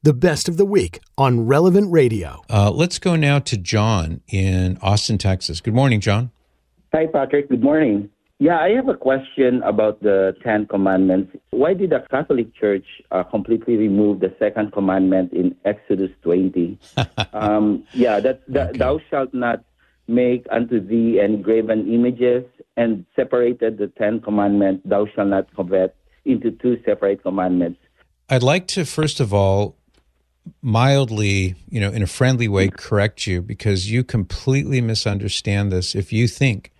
the best of the week on Relevant Radio. Let's go now to John in Austin, Texas. Good morning, John. Hi, Patrick. Good morning. Yeah, I have a question about the Ten Commandments. Why did the Catholic Church completely remove the second commandment in Exodus 20? Okay. Thou shalt not make unto thee any graven images, and separated the Ten Commandments, thou shalt not covet, into two separate commandments. I'd like to, first of all, mildly, in a friendly way, correct you, because you completely misunderstand this if you think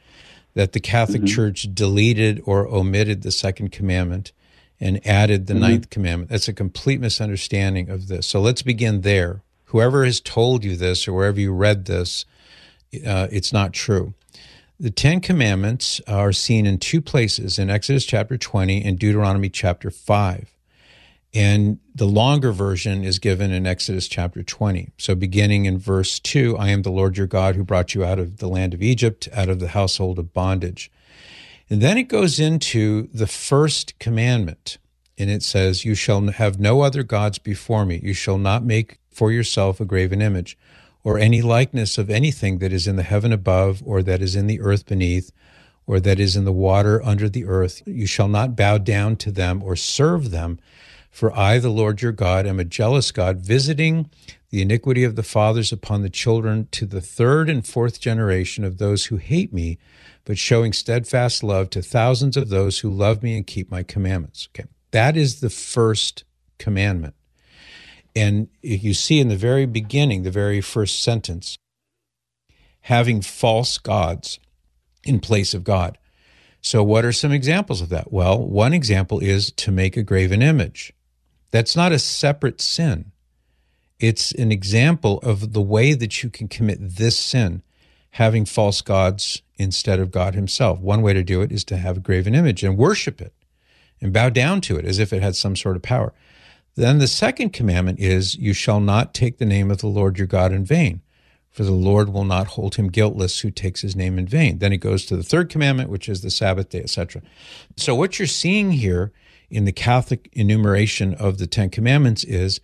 that the Catholic Church deleted or omitted the second commandment and added the ninth commandment. That's a complete misunderstanding of this. So let's begin there. Whoever has told you this or wherever you read this, it's not true. The Ten Commandments are seen in two places, in Exodus chapter 20 and Deuteronomy chapter 5. And the longer version is given in Exodus chapter 20. So beginning in verse 2, I am the Lord your God who brought you out of the land of Egypt, out of the household of bondage. And then it goes into the first commandment, and it says, you shall have no other gods before me. You shall not make for yourself a graven image, or any likeness of anything that is in the heaven above, or that is in the earth beneath, or that is in the water under the earth. You shall not bow down to them or serve them. For I, the Lord your God, am a jealous God, visiting the iniquity of the fathers upon the children to the third and fourth generation of those who hate me, but showing steadfast love to thousands of those who love me and keep my commandments. Okay, that is the first commandment. And you see in the very beginning, the very first sentence, having false gods in place of God. So what are some examples of that? Well, one example is to make a graven image. That's not a separate sin. It's an example of the way that you can commit this sin, having false gods instead of God himself. One way to do it is to have a graven image and worship it and bow down to it as if it had some sort of power. Then the second commandment is, you shall not take the name of the Lord your God in vain, for the Lord will not hold him guiltless who takes his name in vain. Then it goes to the third commandment, which is the Sabbath day, etc. So what you're seeing here in the Catholic enumeration of the Ten Commandments is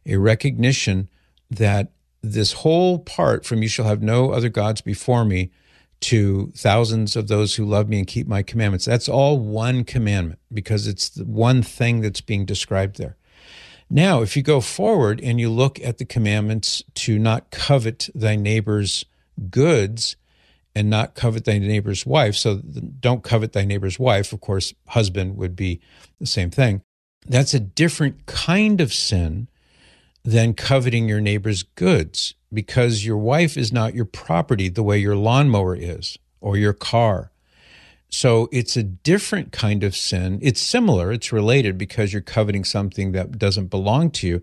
a recognition that this whole part from you shall have no other gods before me to thousands of those who love me and keep my commandments, that's all one commandment because it's the one thing that's being described there. Now, if you go forward and you look at the commandments to not covet thy neighbor's goods and not covet thy neighbor's wife, so don't covet thy neighbor's wife, of course, husband would be the same thing. That's a different kind of sin than coveting your neighbor's goods because your wife is not your property the way your lawnmower is or your car. So it's a different kind of sin. It's similar, it's related because you're coveting something that doesn't belong to you,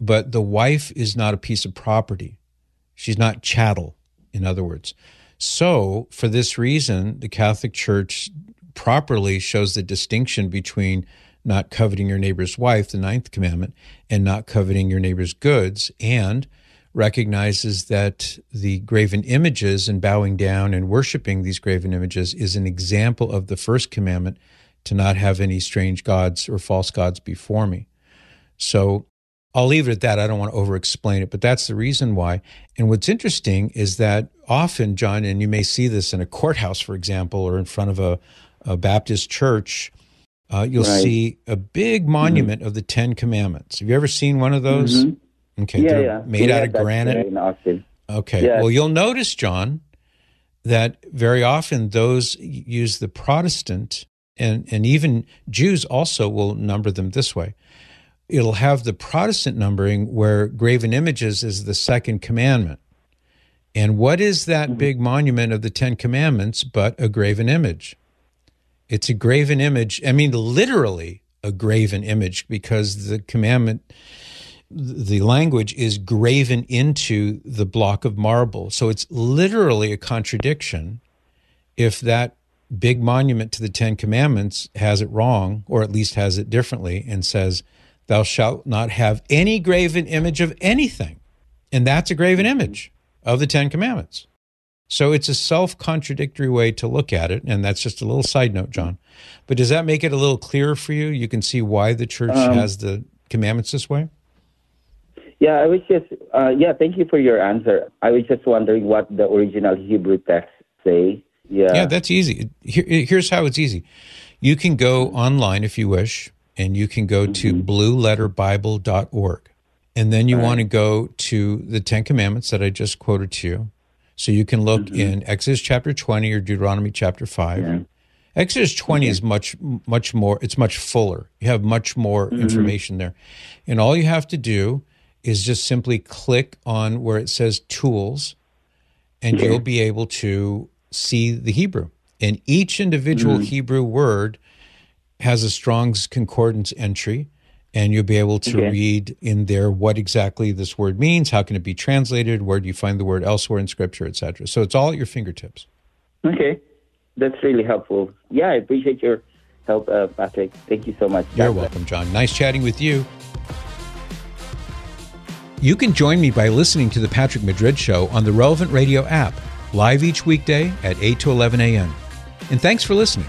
but the wife is not a piece of property. She's not chattel, in other words. So for this reason, the Catholic Church properly shows the distinction between not coveting your neighbor's wife, the ninth commandment, and not coveting your neighbor's goods, and recognizes that the graven images and bowing down and worshiping these graven images is an example of the first commandment to not have any strange gods or false gods before me. So I'll leave it at that. I don't want to over-explain it, but that's the reason why. And what's interesting is that often, John, and you may see this in a courthouse, for example, or in front of a Baptist church, you'll see a big monument of the Ten Commandments. Have you ever seen one of those? Okay, they're made out of granite. In Austin. Okay, well, you'll notice, John, that very often those use the Protestant, and even Jews also will number them this way. It'll have the Protestant numbering where graven images is the second commandment. And what is that big monument of the Ten Commandments but a graven image? It's a graven image. I mean, literally a graven image because the commandment, the language is graven into the block of marble. So it's literally a contradiction if that big monument to the Ten Commandments has it wrong, or at least has it differently, and says, thou shalt not have any graven image of anything. And that's a graven image of the Ten Commandments. So it's a self-contradictory way to look at it, and that's just a little side note, John. But does that make it a little clearer for you? You can see why the church has the commandments this way? Yeah, I was just, thank you for your answer. I was just wondering what the original Hebrew text say. Yeah, that's easy. Here's how it's easy. You can go online if you wish, and you can go to blueletterbible.org. And then you want to go to the Ten Commandments that I just quoted to you. So you can look in Exodus chapter 20 or Deuteronomy chapter 5. Yeah. Exodus 20 is much more, it's much fuller. You have much more information there. And all you have to do is just simply click on where it says tools, and you'll be able to see the Hebrew. And each individual Hebrew word has a Strong's Concordance entry, and you'll be able to read in there what exactly this word means, how can it be translated, where do you find the word elsewhere in Scripture, etc. So it's all at your fingertips. Okay. That's really helpful. Yeah, I appreciate your help, Patrick. Thank you so much. You're welcome, John. Nice chatting with you. You can join me by listening to The Patrick Madrid Show on the Relevant Radio app, live each weekday at 8 to 11 a.m. And thanks for listening.